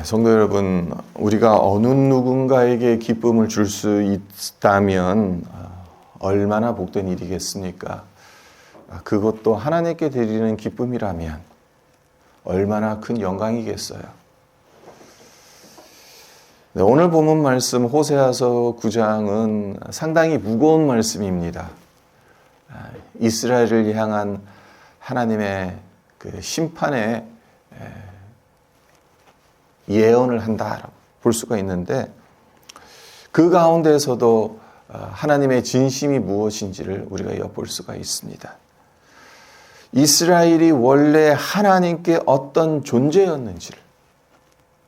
성도 여러분, 우리가 어느 누군가에게 기쁨을 줄 수 있다면 얼마나 복된 일이겠습니까? 그것도 하나님께 드리는 기쁨이라면 얼마나 큰 영광이겠어요. 오늘 본문 말씀 호세아서 9장은 상당히 무거운 말씀입니다. 이스라엘을 향한 하나님의 그 심판의 예언을 한다라고 볼 수가 있는데, 그 가운데에서도 하나님의 진심이 무엇인지를 우리가 엿볼 수가 있습니다. 이스라엘이 원래 하나님께 어떤 존재였는지를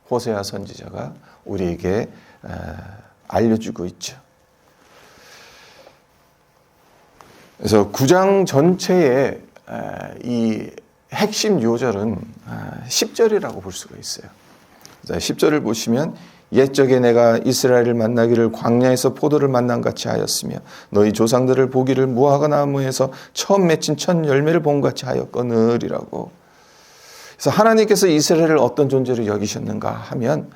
호세아 선지자가 우리에게 알려주고 있죠. 그래서 9장 전체의 이 핵심 요절은 10절이라고 볼 수가 있어요. 10절을 보시면, 옛적에 내가 이스라엘을 만나기를 광야에서 포도를 만난 같이 하였으며 너희 조상들을 보기를 무화과 나무에서 처음 맺힌 첫 열매를 본 같이 하였거늘이라고. 그래서 하나님께서 이스라엘을 어떤 존재로 여기셨는가 하면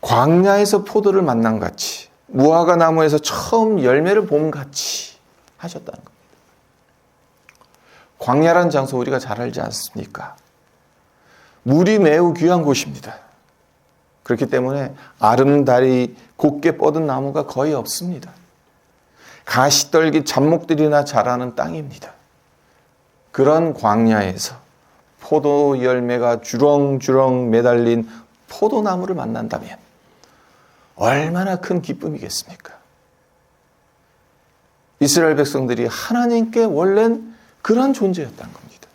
광야에서 포도를 만난 같이, 무화과 나무에서 처음 열매를 본 같이 하셨다는 겁니다. 광야란 장소 우리가 잘 알지 않습니까? 물이 매우 귀한 곳입니다. 그렇기 때문에 아름다리 곱게 뻗은 나무가 거의 없습니다. 가시떨기 잡목들이나 자라는 땅입니다. 그런 광야에서 포도 열매가 주렁주렁 매달린 포도나무를 만난다면 얼마나 큰 기쁨이겠습니까? 이스라엘 백성들이 하나님께 원래는 그런 존재였다는 겁니다.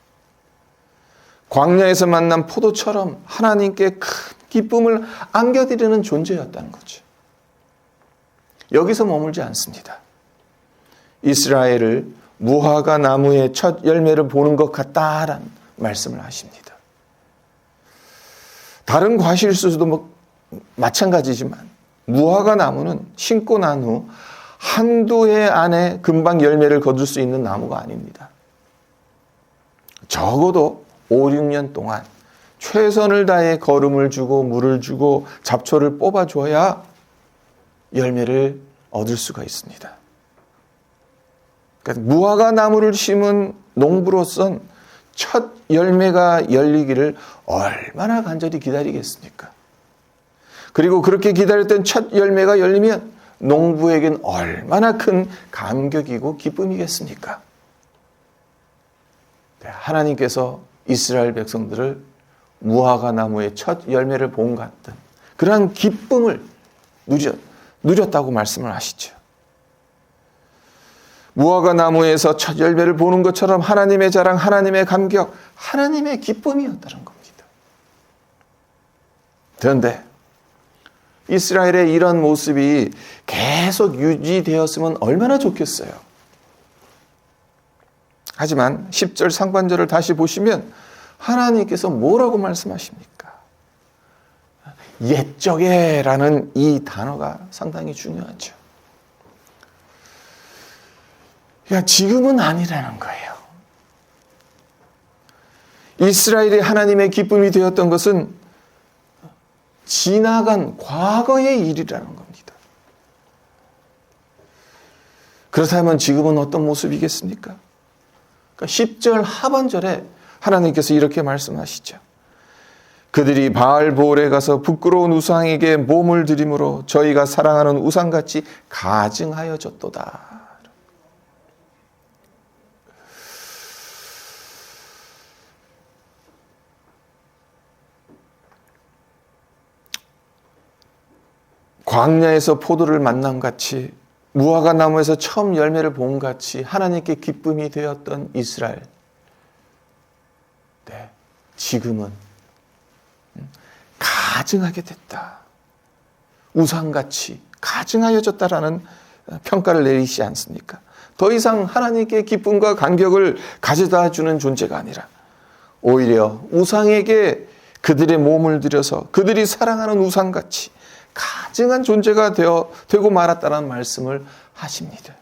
광야에서 만난 포도처럼 하나님께 큰 기쁨을 안겨드리는 존재였다는 거죠. 여기서 머물지 않습니다. 이스라엘을 무화과 나무의 첫 열매를 보는 것 같다라는 말씀을 하십니다. 다른 과실수도 마찬가지지만 무화과 나무는 심고 난 후 한두 해 안에 금방 열매를 거둘 수 있는 나무가 아닙니다. 적어도 5, 6년 동안 최선을 다해 거름을 주고 물을 주고 잡초를 뽑아줘야 열매를 얻을 수가 있습니다. 그러니까 무화과 나무를 심은 농부로선 첫 열매가 열리기를 얼마나 간절히 기다리겠습니까? 그리고 그렇게 기다렸던 첫 열매가 열리면 농부에겐 얼마나 큰 감격이고 기쁨이겠습니까? 하나님께서 이스라엘 백성들을 무화과 나무의 첫 열매를 본 같은 그러한 기쁨을 누렸다고 말씀을 하시죠. 무화과 나무에서 첫 열매를 보는 것처럼 하나님의 자랑, 하나님의 감격, 하나님의 기쁨이었다는 겁니다. 그런데 이스라엘의 이런 모습이 계속 유지되었으면 얼마나 좋겠어요. 하지만 10절 상반절을 다시 보시면 하나님께서 뭐라고 말씀하십니까? 옛적에라는 이 단어가 상당히 중요하죠. 그러니까 지금은 아니라는 거예요. 이스라엘이 하나님의 기쁨이 되었던 것은 지나간 과거의 일이라는 겁니다. 그렇다면 지금은 어떤 모습이겠습니까? 그러니까 10절 하반절에 하나님께서 이렇게 말씀하시죠. 그들이 바알보올에 가서 부끄러운 우상에게 몸을 드림으로 저희가 사랑하는 우상같이 가증하여졌도다. 광야에서 포도를 만난 같이, 무화과 나무에서 처음 열매를 본 같이 하나님께 기쁨이 되었던 이스라엘. 네, 지금은 가증하게 됐다. 우상같이 가증하여졌다라는 평가를 내리시지 않습니까? 더 이상 하나님께 기쁨과 감격을 가져다 주는 존재가 아니라 오히려 우상에게 그들의 몸을 들여서 그들이 사랑하는 우상같이 가증한 존재가 되고 말았다는 말씀을 하십니다.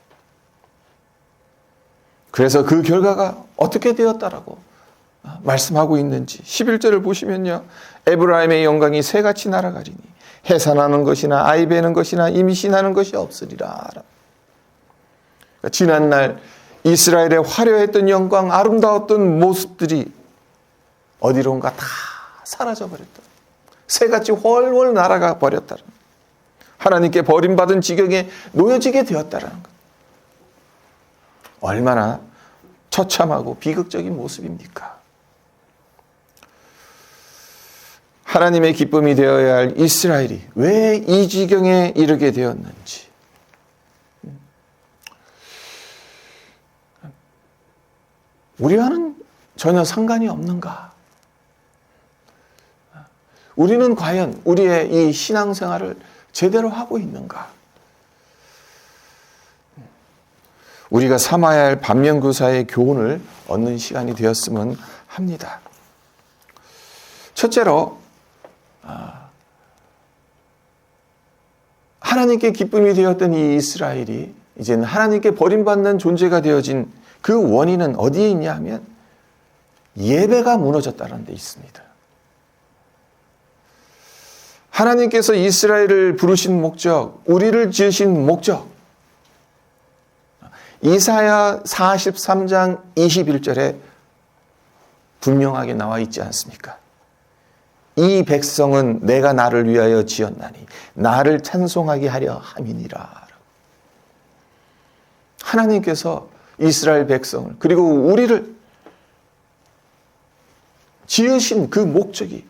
그래서 그 결과가 어떻게 되었다라고 말씀하고 있는지 11절을 보시면요. 에브라임의 영광이 새같이 날아가리니 해산하는 것이나 아이 베는 것이나 임신하는 것이 없으리라. 그러니까 지난날 이스라엘의 화려했던 영광, 아름다웠던 모습들이 어디론가 다 사라져버렸다. 새같이 훨훨 날아가 버렸다는, 하나님께 버림받은 지경에 놓여지게 되었다는 것. 얼마나 처참하고 비극적인 모습입니까? 하나님의 기쁨이 되어야 할 이스라엘이 왜 이 지경에 이르게 되었는지, 우리와는 전혀 상관이 없는가? 우리는 과연 우리의 이 신앙생활을 제대로 하고 있는가? 우리가 삼아야 할 반면교사의 교훈을 얻는 시간이 되었으면 합니다. 첫째로 하나님께 기쁨이 되었던 이 이스라엘이 이제는 하나님께 버림받는 존재가 되어진 그 원인은 어디에 있냐 하면 예배가 무너졌다는 데 있습니다. 하나님께서 이스라엘을 부르신 목적, 우리를 지으신 목적, 이사야 43장 21절에 분명하게 나와 있지 않습니까? 이 백성은 내가 나를 위하여 지었나니 나를 찬송하게 하려 함이니라. 하나님께서 이스라엘 백성을, 그리고 우리를 지으신 그 목적이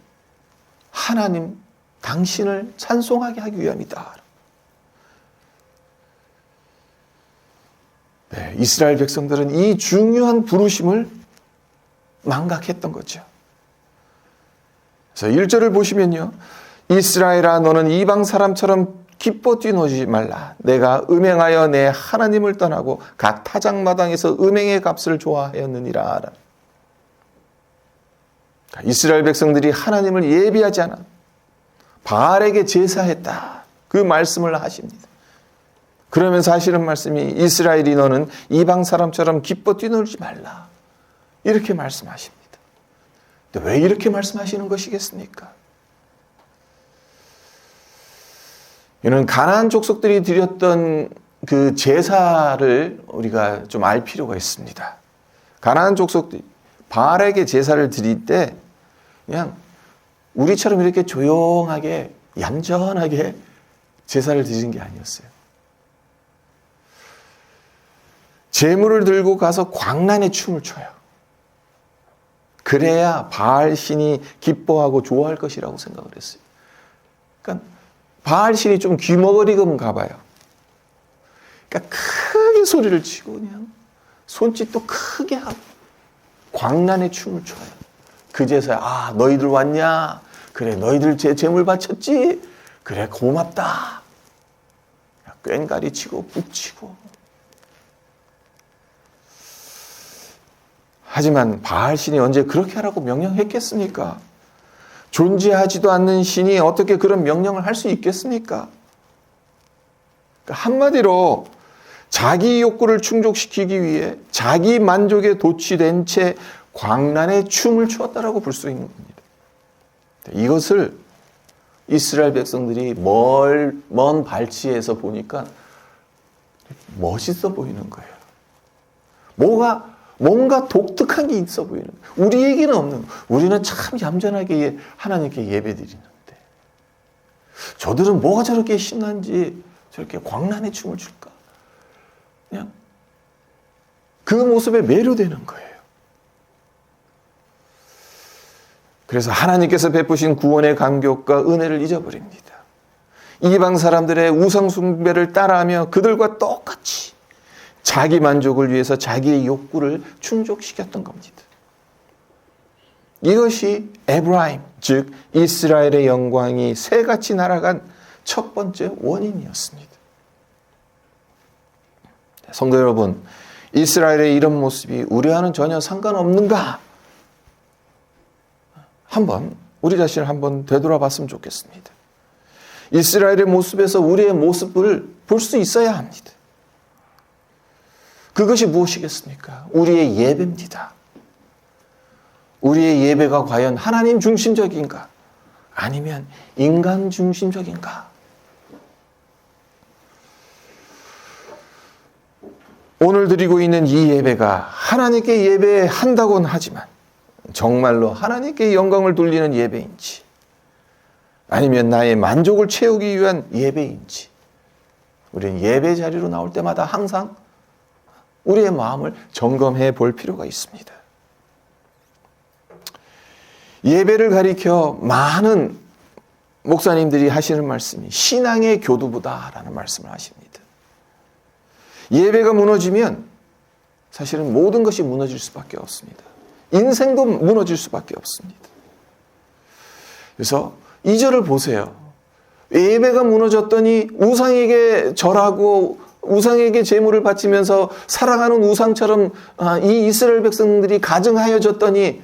하나님 당신을 찬송하게 하기 위함이다. 네, 이스라엘 백성들은 이 중요한 부르심을 망각했던 거죠. 그래서 1절을 보시면요. 이스라엘아 너는 이방 사람처럼 기뻐 뛰노지 말라. 내가 음행하여 내 하나님을 떠나고 각 타작마당에서 음행의 값을 좋아하였느니라. 이스라엘 백성들이 하나님을 예비하지 않아 바알에게 제사했다. 그 말씀을 하십니다. 그러면서 하시는 말씀이 이스라엘이 너는 이방 사람처럼 기뻐 뛰놀지 말라. 이렇게 말씀하십니다. 근데 왜 이렇게 말씀하시는 것이겠습니까? 이는 가나안 족속들이 드렸던 그 제사를 우리가 좀 알 필요가 있습니다. 가나안 족속들이 바알에게 제사를 드릴 때 그냥 우리처럼 이렇게 조용하게 얌전하게 제사를 드리는 게 아니었어요. 제물을 들고 가서 광란의 춤을 춰요. 그래야 바알 신이 기뻐하고 좋아할 것이라고 생각을 했어요. 그러니까 바알 신이 좀 귀머거리건가 봐요. 그러니까 크게 소리를 치고 그냥 손짓도 크게 하고 광란의 춤을 춰요. 그제서야 아 너희들 왔냐? 그래 너희들 제 제물 바쳤지? 그래 고맙다. 꽹가리 치고 북치고. 하지만 바알 신이 언제 그렇게 하라고 명령했겠습니까? 존재하지도 않는 신이 어떻게 그런 명령을 할 수 있겠습니까? 그러니까 한마디로 자기 욕구를 충족시키기 위해 자기 만족에 도취된 채 광란의 춤을 추었다라고 볼 수 있는 겁니다. 이것을 이스라엘 백성들이 먼 발치에서 보니까 멋있어 보이는 거예요. 뭔가 독특한 게 있어 보이는 거예요. 우리에게는 없는 거예요. 우리는 참 얌전하게 하나님께 예배드리는데 저들은 뭐가 저렇게 신난지 저렇게 광란의 춤을 출까? 그냥 그 모습에 매료되는 거예요. 그래서 하나님께서 베푸신 구원의 감격과 은혜를 잊어버립니다. 이방 사람들의 우상 숭배를 따라하며 그들과 똑같이 자기 만족을 위해서 자기의 욕구를 충족시켰던 겁니다. 이것이 에브라임, 즉 이스라엘의 영광이 새같이 날아간 첫 번째 원인이었습니다. 성도 여러분, 이스라엘의 이런 모습이 우리와는 전혀 상관없는가? 우리 자신을 한번 되돌아봤으면 좋겠습니다. 이스라엘의 모습에서 우리의 모습을 볼 수 있어야 합니다. 그것이 무엇이겠습니까? 우리의 예배입니다. 우리의 예배가 과연 하나님 중심적인가? 아니면 인간 중심적인가? 오늘 드리고 있는 이 예배가 하나님께 예배한다고는 하지만 정말로 하나님께 영광을 돌리는 예배인지, 아니면 나의 만족을 채우기 위한 예배인지, 우리는 예배 자리로 나올 때마다 항상 우리의 마음을 점검해 볼 필요가 있습니다. 예배를 가리켜 많은 목사님들이 하시는 말씀이 신앙의 교두보다라는 말씀을 하십니다. 예배가 무너지면 사실은 모든 것이 무너질 수밖에 없습니다. 인생도 무너질 수밖에 없습니다. 그래서 2절을 보세요. 예배가 무너졌더니 우상에게 절하고 우상에게 제물을 바치면서 살아가는 우상처럼 이 이스라엘 백성들이 가증하여졌더니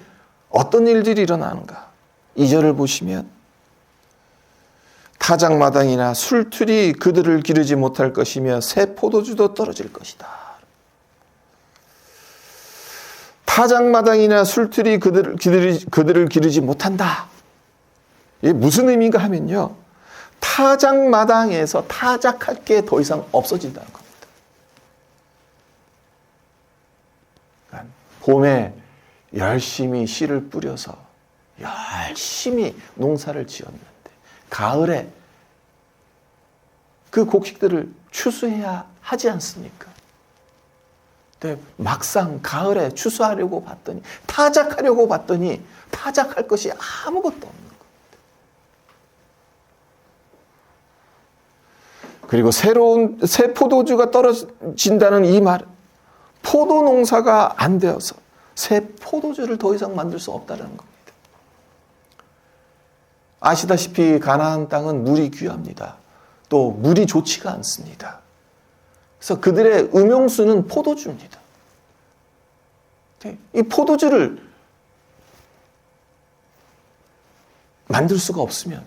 어떤 일들이 일어나는가? 2절을 보시면 타작마당이나 술틀이 그들을 기르지 못할 것이며 새 포도주도 떨어질 것이다. 타작마당이나 술틀이 그들을 기르지 못한다. 이게 무슨 의미인가 하면요, 타작마당에서 타작할 게 더 이상 없어진다는 겁니다. 그러니까 봄에 열심히 씨를 뿌려서 열심히 농사를 지었는데 가을에 그 곡식들을 추수해야 하지 않습니까? 근데 막상 가을에 추수하려고 봤더니, 타작하려고 봤더니 타작할 것이 아무것도 없는 겁니다. 그리고 새 포도주가 떨어진다는 이 말은 포도 농사가 안 되어서 새 포도주를 더 이상 만들 수 없다는 겁니다. 아시다시피 가나안 땅은 물이 귀합니다. 또 물이 좋지가 않습니다. 그래서 그들의 음용수는 포도주입니다. 이 포도주를 만들 수가 없으면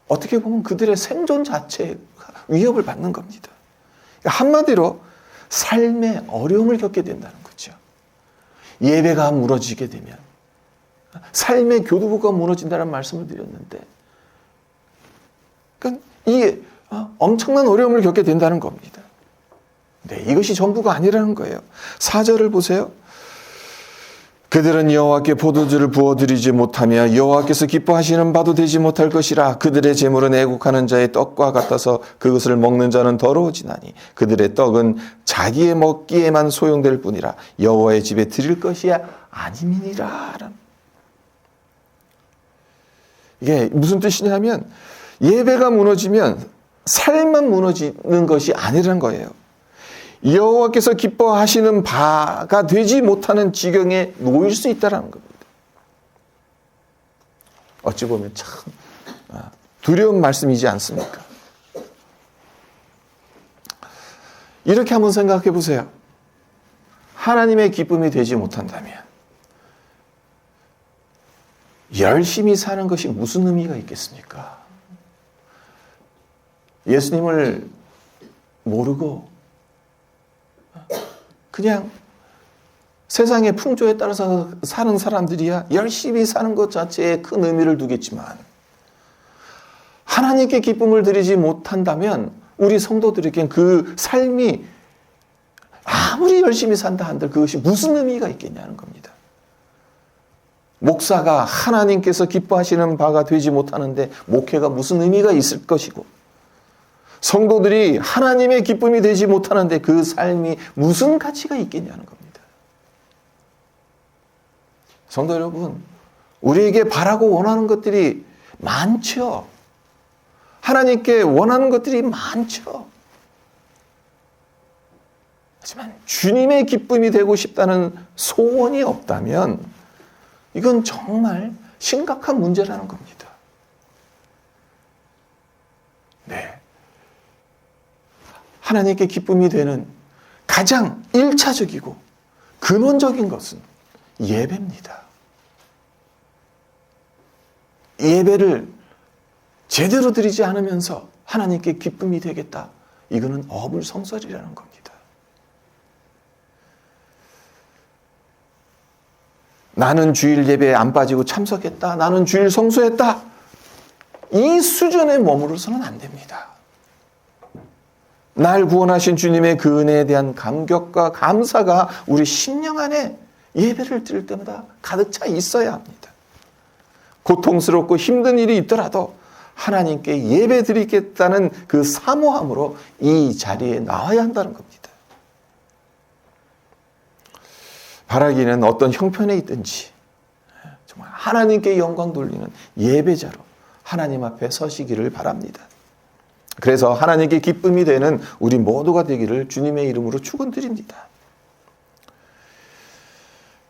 어떻게 보면 그들의 생존 자체가 위협을 받는 겁니다. 한마디로 삶의 어려움을 겪게 된다는 거죠. 예배가 무너지게 되면, 삶의 교두보가 무너진다는 말씀을 드렸는데, 그러니까 이게 엄청난 어려움을 겪게 된다는 겁니다. 네, 이것이 전부가 아니라는 거예요. 4절을 보세요. 그들은 여호와께 포도주를 부어드리지 못하며 여호와께서 기뻐하시는 바도 되지 못할 것이라. 그들의 제물은 애국하는 자의 떡과 같아서 그것을 먹는 자는 더러워지나니 그들의 떡은 자기의 먹기에만 소용될 뿐이라 여호와의 집에 드릴 것이 아님이니라. 이게 무슨 뜻이냐면 예배가 무너지면 삶만 무너지는 것이 아니라는 거예요. 여호와께서 기뻐하시는 바가 되지 못하는 지경에 놓일 수 있다는 겁니다. 어찌 보면 참 두려운 말씀이지 않습니까? 이렇게 한번 생각해 보세요. 하나님의 기쁨이 되지 못한다면 열심히 사는 것이 무슨 의미가 있겠습니까? 예수님을 모르고 그냥 세상의 풍조에 따라서 사는 사람들이야 열심히 사는 것 자체에 큰 의미를 두겠지만, 하나님께 기쁨을 드리지 못한다면 우리 성도들에겐 그 삶이 아무리 열심히 산다 한들 그것이 무슨 의미가 있겠냐는 겁니다. 목사가 하나님께서 기뻐하시는 바가 되지 못하는데 목회가 무슨 의미가 있을 것이고, 성도들이 하나님의 기쁨이 되지 못하는데 그 삶이 무슨 가치가 있겠냐는 겁니다. 성도 여러분, 우리에게 바라고 원하는 것들이 많죠. 하나님께 원하는 것들이 많죠. 하지만 주님의 기쁨이 되고 싶다는 소원이 없다면 이건 정말 심각한 문제라는 겁니다. 네. 하나님께 기쁨이 되는 가장 1차적이고 근원적인 것은 예배입니다. 예배를 제대로 드리지 않으면서 하나님께 기쁨이 되겠다. 이거는 어불성설이라는 겁니다. 나는 주일 예배에 안 빠지고 참석했다. 나는 주일 성수했다. 이 수준에 머무르서는 안 됩니다. 날 구원하신 주님의 그 은혜에 대한 감격과 감사가 우리 심령 안에 예배를 드릴 때마다 가득 차 있어야 합니다. 고통스럽고 힘든 일이 있더라도 하나님께 예배 드리겠다는 그 사모함으로 이 자리에 나와야 한다는 겁니다. 바라기는 어떤 형편에 있든지 정말 하나님께 영광 돌리는 예배자로 하나님 앞에 서시기를 바랍니다. 그래서 하나님께 기쁨이 되는 우리 모두가 되기를 주님의 이름으로 축원드립니다.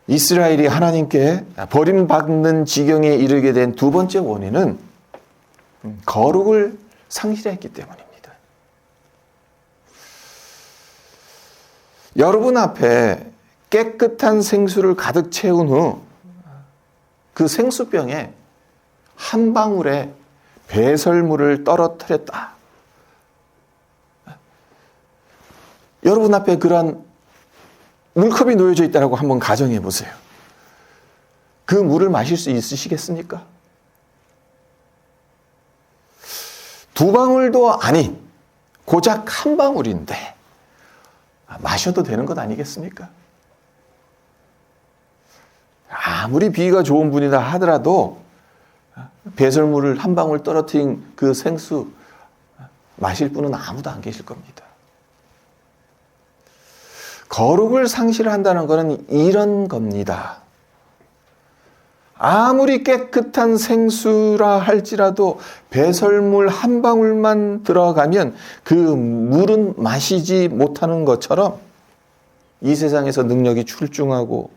이스라엘이 하나님께 버림받는 지경에 이르게 된 두 번째 원인은 거룩을 상실했기 때문입니다. 여러분 앞에 깨끗한 생수를 가득 채운 후 그 생수병에 한 방울의 배설물을 떨어뜨렸다. 여러분 앞에 그러한 물컵이 놓여져 있다고 한번 가정해 보세요. 그 물을 마실 수 있으시겠습니까? 두 방울도 아닌 고작 한 방울인데 마셔도 되는 것 아니겠습니까? 아무리 비위가 좋은 분이다 하더라도 배설물을 한 방울 떨어뜨린 그 생수 마실 분은 아무도 안 계실 겁니다. 거룩을 상실한다는 것은 이런 겁니다. 아무리 깨끗한 생수라 할지라도 배설물 한 방울만 들어가면 그 물은 마시지 못하는 것처럼 이 세상에서 능력이 출중하고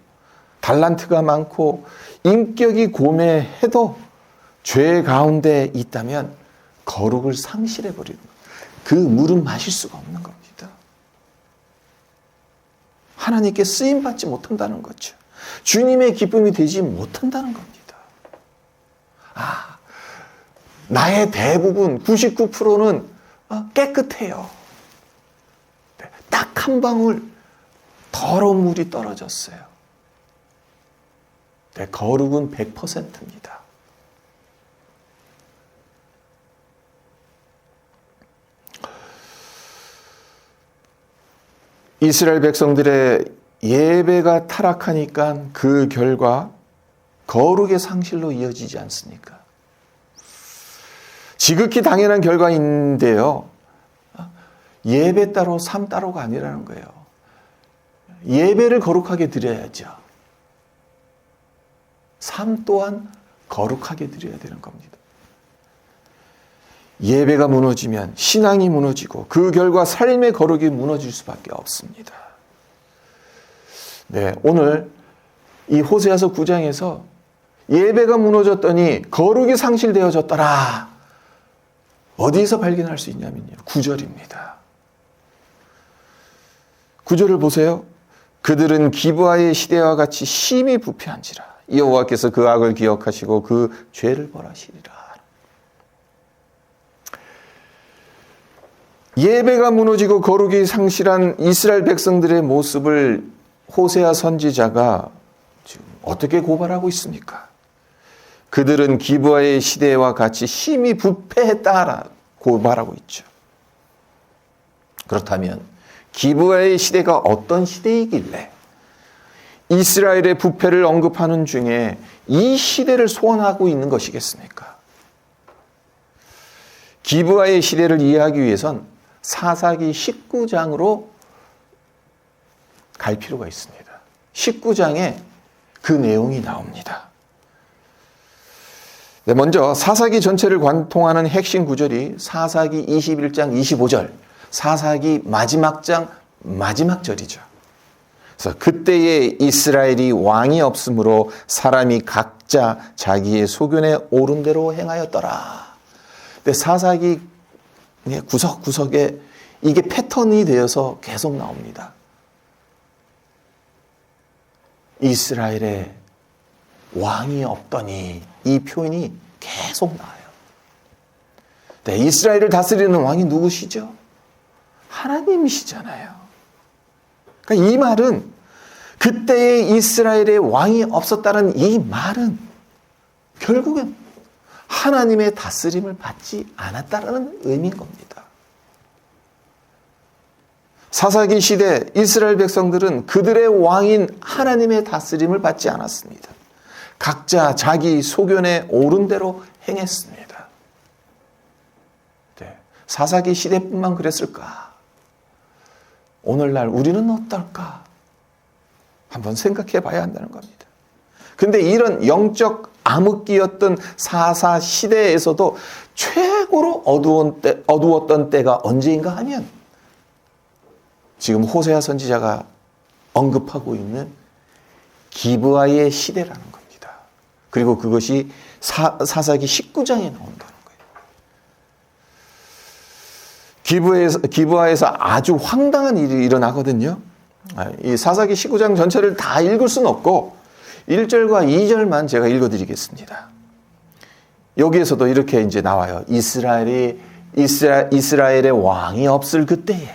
달란트가 많고 인격이 고매해도 죄 가운데 있다면 거룩을 상실해버리는 그 물은 마실 수가 없는 겁니다. 하나님께 쓰임받지 못한다는 거죠. 주님의 기쁨이 되지 못한다는 겁니다. 나의 대부분 99%는 깨끗해요. 딱 한 방울 더러운 물이 떨어졌어요. 내 거룩은 100%입니다. 이스라엘 백성들의 예배가 타락하니까 그 결과 거룩의 상실로 이어지지 않습니까? 지극히 당연한 결과인데요. 예배 따로 삶 따로가 아니라는 거예요. 예배를 거룩하게 드려야죠. 삶 또한 거룩하게 드려야 되는 겁니다. 예배가 무너지면 신앙이 무너지고 그 결과 삶의 거룩이 무너질 수밖에 없습니다. 네, 오늘 이 호세아서 9장에서 예배가 무너졌더니 거룩이 상실되어졌더라. 어디서 발견할 수 있냐면요. 9절입니다. 9절을 보세요. 그들은 기브아의 시대와 같이 심히 부패한지라. 여호와께서 그 악을 기억하시고 그 죄를 벌하시리라. 예배가 무너지고 거룩이 상실한 이스라엘 백성들의 모습을 호세아 선지자가 지금 어떻게 고발하고 있습니까? 그들은 기브아의 시대와 같이 심히 부패했다라고 고발하고 있죠. 그렇다면 기브아의 시대가 어떤 시대이길래 이스라엘의 부패를 언급하는 중에 이 시대를 소원하고 있는 것이겠습니까? 기브아의 시대를 이해하기 위해선 사사기 19장으로 갈 필요가 있습니다. 19장에 그 내용이 나옵니다. 네, 먼저 사사기 전체를 관통하는 핵심 구절이 사사기 21장 25절, 사사기 마지막 장 마지막 절이죠. 그래서 그때에 이스라엘이 왕이 없으므로 사람이 각자 자기의 소견에 옳은 대로 행하였더라. 근데 사사기 구석구석에 이게 패턴이 되어서 계속 나옵니다. 이스라엘에 왕이 없더니 이 표현이 계속 나와요. 네, 이스라엘을 다스리는 왕이 누구시죠? 하나님이시잖아요. 그러니까 이 말은 그때의 이스라엘의 왕이 없었다는 이 말은 결국엔 하나님의 다스림을 받지 않았다는 의미인 겁니다. 사사기 시대 이스라엘 백성들은 그들의 왕인 하나님의 다스림을 받지 않았습니다. 각자 자기 소견에 옳은 대로 행했습니다. 네. 사사기 시대뿐만 그랬을까? 오늘날 우리는 어떨까? 한번 생각해 봐야 한다는 겁니다. 근데 이런 영적 암흑기였던 사사 시대에서도 최고로 어두웠던 때가 언제인가 하면 지금 호세아 선지자가 언급하고 있는 기브아의 시대라는 겁니다. 그리고 그것이 사사기 19장에 나온다는 거예요. 기브아에서 아주 황당한 일이 일어나거든요. 이 사사기 19장 전체를 다 읽을 수는 없고 1절과 2절만 제가 읽어드리겠습니다. 여기에서도 이렇게 이제 나와요. 이스라엘의 왕이 없을 그때에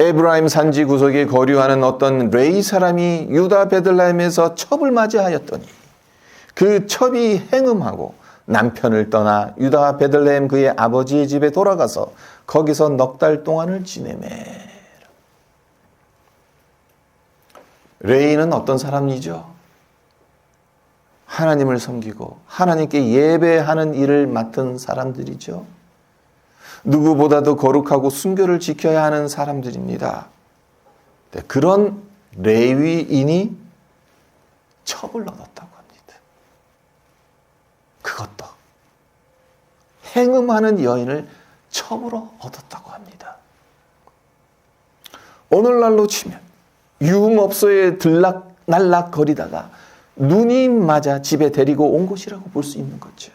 에브라임 산지 구석에 거류하는 어떤 레이 사람이 유다 베들레헴에서 첩을 맞이하였더니 그 첩이 행음하고 남편을 떠나 유다 베들레헴 그의 아버지의 집에 돌아가서 거기서 넉 달 동안을 지내매. 레이는 어떤 사람이죠? 하나님을 섬기고 하나님께 예배하는 일을 맡은 사람들이죠. 누구보다도 거룩하고 순교를 지켜야 하는 사람들입니다. 그런 레위인이 첩을 얻었다고 합니다. 그것도 행음하는 여인을 첩으로 얻었다고 합니다. 오늘날로 치면 유흥업소에 들락날락거리다가 눈이 맞아 집에 데리고 온 것이라고 볼 수 있는 거죠.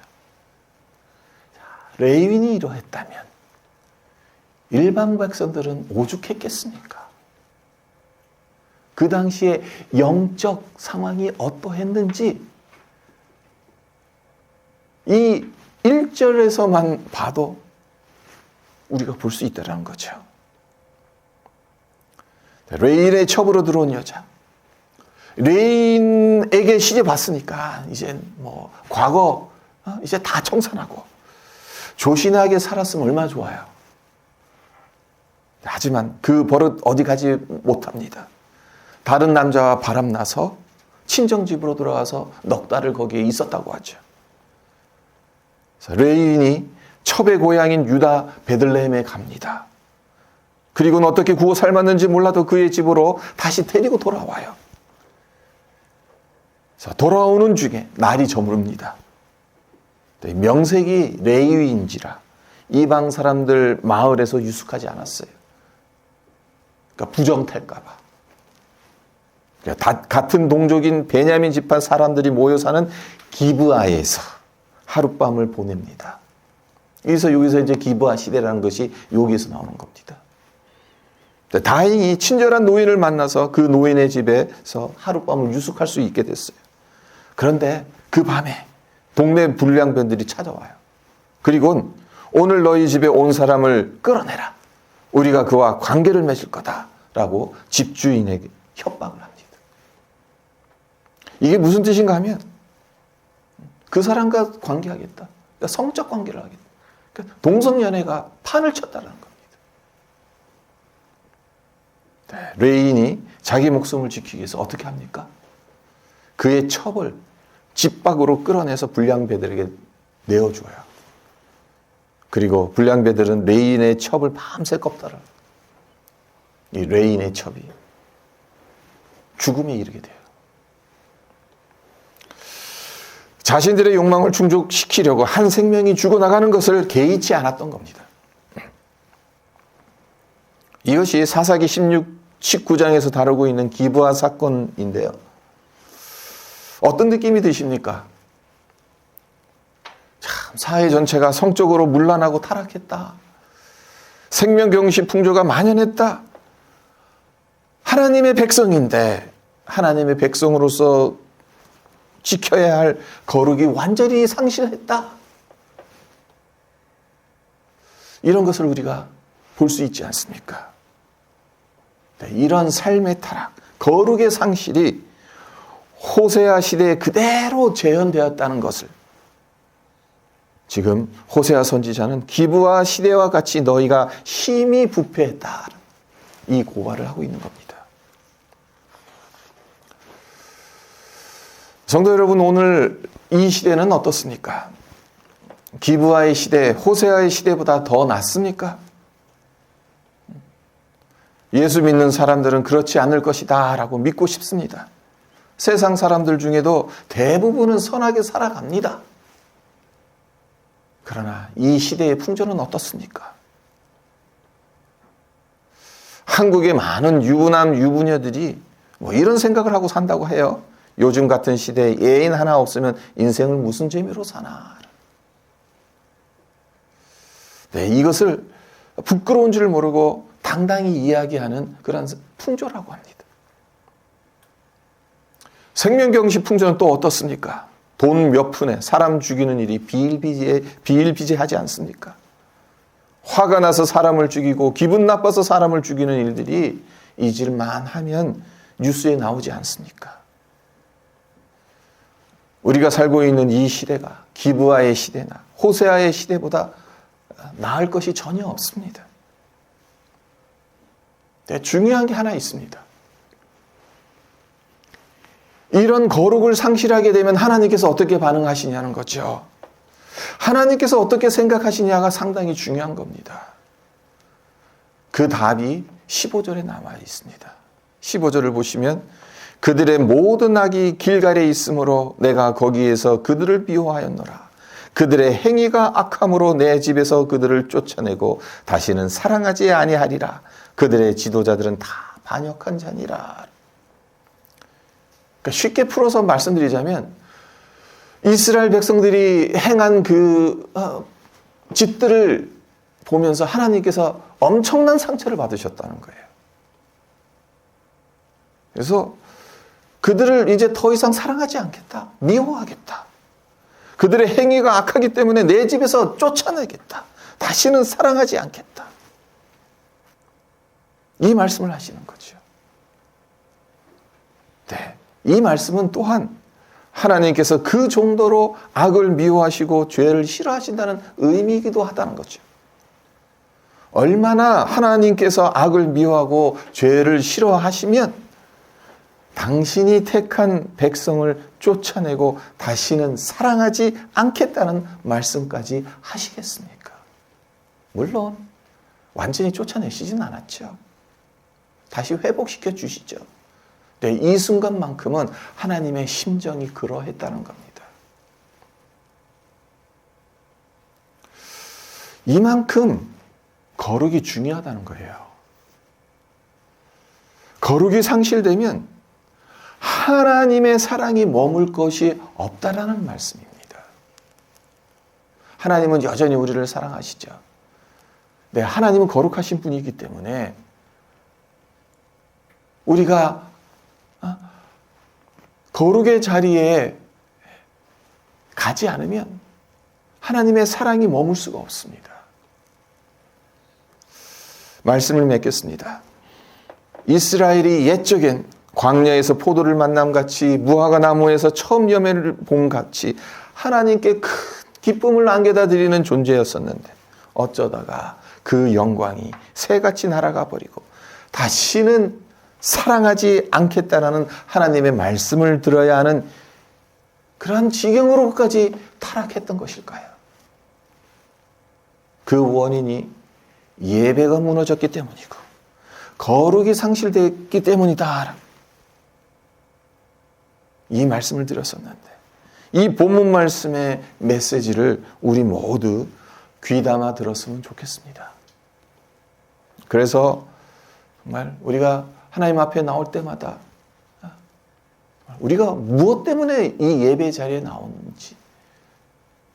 레위인이 이러했다면 일반 백성들은 오죽했겠습니까? 그 당시에 영적 상황이 어떠했는지 이 1절에서만 봐도 우리가 볼 수 있다는 거죠. 레인의 첩으로 들어온 여자. 레인에게 시집 왔으니까 이제 뭐 과거 이제 다 청산하고 조신하게 살았으면 얼마나 좋아요. 하지만 그 버릇 어디 가지 못합니다. 다른 남자와 바람나서 친정집으로 돌아가서 넉 달을 거기에 있었다고 하죠. 레인이 첩의 고향인 유다 베들레헴에 갑니다. 그리고는 어떻게 구워 삶았는지 몰라도 그의 집으로 다시 데리고 돌아와요. 돌아오는 중에 날이 저무릅니다. 명색이 레위인지라 이방 사람들 마을에서 유숙하지 않았어요. 그러니까 부정탈까 봐. 그러니까 같은 동족인 베냐민 지파 사람들이 모여 사는 기브아에서 하룻밤을 보냅니다. 여기서 이제 기브아 시대라는 것이 여기에서 나오는 겁니다. 다행히 친절한 노인을 만나서 그 노인의 집에서 하룻밤을 유숙할 수 있게 됐어요. 그런데 그 밤에 동네 불량변들이 찾아와요. 그리고 오늘 너희 집에 온 사람을 끌어내라. 우리가 그와 관계를 맺을 거다라고 집주인에게 협박을 합니다. 이게 무슨 뜻인가 하면 그 사람과 관계하겠다. 그러니까 성적 관계를 하겠다. 그러니까 동성연애가 판을 쳤다는 겁니다. 레인이 자기 목숨을 지키기 위해서 어떻게 합니까? 그의 첩을 집 밖으로 끌어내서 불량배들에게 내어줘요. 그리고 불량배들은 레인의 첩을 밤새 꺾더라. 이 레인의 첩이 죽음에 이르게 돼요. 자신들의 욕망을 충족시키려고 한 생명이 죽어나가는 것을 개의치 않았던 겁니다. 이것이 사사기 19장에서 다루고 있는 기브아 사건인데요. 어떤 느낌이 드십니까? 참, 사회 전체가 성적으로 문란하고 타락했다. 생명경시 풍조가 만연했다. 하나님의 백성인데 하나님의 백성으로서 지켜야 할 거룩이 완전히 상실했다. 이런 것을 우리가 볼 수 있지 않습니까? 이런 삶의 타락, 거룩의 상실이 호세아 시대에 그대로 재현되었다는 것을 지금 호세아 선지자는 기브아 시대와 같이 너희가 심히 부패했다, 이 고발을 하고 있는 겁니다. 성도 여러분, 오늘 이 시대는 어떻습니까? 기브아의 시대, 호세아의 시대보다 더 낫습니까? 예수 믿는 사람들은 그렇지 않을 것이다 라고 믿고 싶습니다. 세상 사람들 중에도 대부분은 선하게 살아갑니다. 그러나 이 시대의 풍조는 어떻습니까? 한국의 많은 유부남, 유부녀들이 뭐 이런 생각을 하고 산다고 해요. 요즘 같은 시대에 애인 하나 없으면 인생을 무슨 재미로 사나. 네, 이것을 부끄러운 줄 모르고 당당히 이야기하는 그런 풍조라고 합니다. 생명경시 풍조는 또 어떻습니까? 돈 몇 푼에 사람 죽이는 일이 비일비재하지 않습니까? 화가 나서 사람을 죽이고 기분 나빠서 사람을 죽이는 일들이 잊을만 하면 뉴스에 나오지 않습니까? 우리가 살고 있는 이 시대가 기브아의 시대나 호세아의 시대보다 나을 것이 전혀 없습니다. 네, 중요한 게 하나 있습니다. 이런 거룩을 상실하게 되면 하나님께서 어떻게 반응하시냐는 거죠. 하나님께서 어떻게 생각하시냐가 상당히 중요한 겁니다. 그 답이 15절에 남아 있습니다. 15절을 보시면 그들의 모든 악이 길갈에 있으므로 내가 거기에서 그들을 미워하였노라. 그들의 행위가 악함으로 내 집에서 그들을 쫓아내고 다시는 사랑하지 아니하리라. 그들의 지도자들은 다 반역한 자니라. 그러니까 쉽게 풀어서 말씀드리자면 이스라엘 백성들이 행한 그 짓들을 보면서 하나님께서 엄청난 상처를 받으셨다는 거예요. 그래서 그들을 이제 더 이상 사랑하지 않겠다. 미워하겠다. 그들의 행위가 악하기 때문에 내 집에서 쫓아내겠다. 다시는 사랑하지 않겠다. 이 말씀을 하시는 거죠. 네, 이 말씀은 또한 하나님께서 그 정도로 악을 미워하시고 죄를 싫어하신다는 의미이기도 하다는 거죠. 얼마나 하나님께서 악을 미워하고 죄를 싫어하시면 당신이 택한 백성을 쫓아내고 다시는 사랑하지 않겠다는 말씀까지 하시겠습니까? 물론 완전히 쫓아내시진 않았죠. 다시 회복시켜 주시죠. 네, 이 순간만큼은 하나님의 심정이 그러했다는 겁니다. 이만큼 거룩이 중요하다는 거예요. 거룩이 상실되면 하나님의 사랑이 머물 것이 없다라는 말씀입니다. 하나님은 여전히 우리를 사랑하시죠. 네, 하나님은 거룩하신 분이기 때문에 우리가 거룩의 자리에 가지 않으면 하나님의 사랑이 머물 수가 없습니다. 말씀을 맺겠습니다. 이스라엘이 옛적엔 광야에서 포도를 만남같이 무화과 나무에서 처음 열매를 봄같이 하나님께 큰 기쁨을 안겨다 드리는 존재였었는데 어쩌다가 그 영광이 새같이 날아가 버리고 다시는 사랑하지 않겠다라는 하나님의 말씀을 들어야 하는 그러한 지경으로까지 타락했던 것일까요? 그 원인이 예배가 무너졌기 때문이고 거룩이 상실됐기 때문이다. 이 말씀을 드렸었는데 이 본문 말씀의 메시지를 우리 모두 귀담아 들었으면 좋겠습니다. 그래서 정말 우리가 하나님 앞에 나올 때마다 우리가 무엇 때문에 이 예배 자리에 나오는지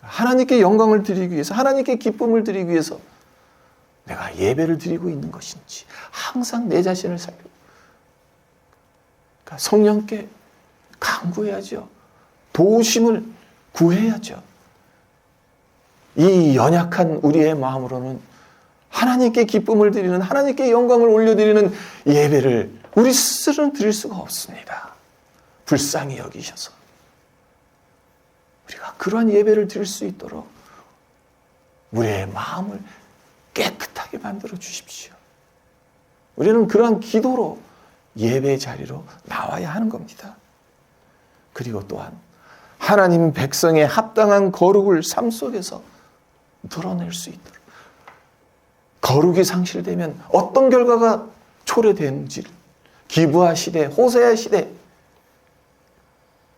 하나님께 영광을 드리기 위해서 하나님께 기쁨을 드리기 위해서 내가 예배를 드리고 있는 것인지 항상 내 자신을 살피고 그러니까 성령께 간구해야죠. 도우심을 구해야죠. 이 연약한 우리의 마음으로는 하나님께 기쁨을 드리는 하나님께 영광을 올려드리는 예배를 우리 스스로는 드릴 수가 없습니다. 불쌍히 여기셔서 우리가 그러한 예배를 드릴 수 있도록 우리의 마음을 깨끗하게 만들어 주십시오. 우리는 그러한 기도로 예배 자리로 나와야 하는 겁니다. 그리고 또한 하나님 백성의 합당한 거룩을 삶 속에서 드러낼 수 있도록, 거룩이 상실되면 어떤 결과가 초래되는지를 기브아 시대, 호세아 시대,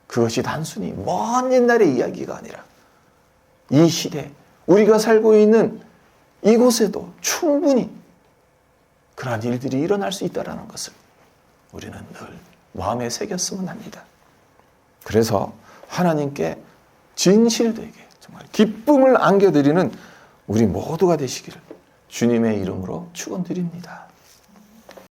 그것이 단순히 먼 옛날의 이야기가 아니라 이 시대, 우리가 살고 있는 이곳에도 충분히 그러한 일들이 일어날 수 있다는 것을 우리는 늘 마음에 새겼으면 합니다. 그래서 하나님께 진실되게 정말 기쁨을 안겨드리는 우리 모두가 되시기를 주님의 이름으로 축원드립니다.